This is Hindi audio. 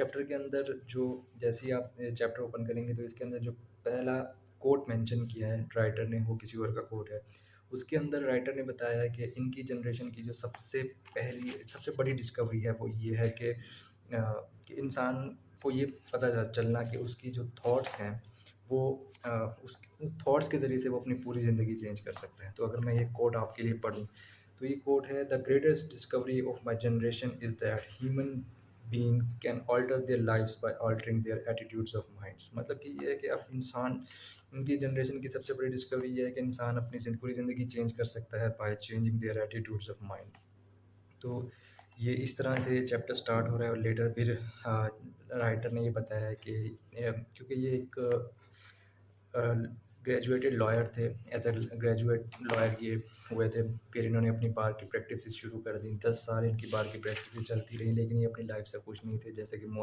चैप्टर के अंदर जो जैसे ही आप चैप्टर ओपन करेंगे तो इसके अंदर जो पहला कोट मेंशन किया है राइटर ने, वो किसी और का कोट है। उसके अंदर राइटर ने बताया है कि इनकी जनरेशन की जो सबसे बड़ी डिस्कवरी है वो ये है कि इंसान को ये पता चलना कि उसकी जो थॉट्स हैं वो अ, उस थॉट्स के ज़रिए से वो अपनी पूरी ज़िंदगी चेंज कर सकते हैं। तो अगर मैं ये कोट आपके लिए पढ़ूँ, तो ये कोट है, the greatest discovery of my generation is that human beings can alter their lives by altering their attitudes of minds. मतलब कि ये है कि अब इंसान, उनकी जनरेशन की सबसे बड़ी डिस्कवरी ये है कि इंसान अपनी पूरी ज़िंदगी चेंज कर सकता है by changing their attitudes of mind. तो ये इस तरह से चैप्टर स्टार्ट हो रहा है और लेटर फिर राइटर ने ये बताया है कि क्योंकि ये एक ग्रेजुएटेड लॉयर थे, एज ए ग्रेजुएट लॉयर ये हुए थे। फिर इन्होंने अपनी बार की प्रैक्टिस शुरू कर दी। 10 साल इनकी बार की प्रैक्टिस चलती रही, लेकिन ये अपनी लाइफ से खुश नहीं थे, जैसे कि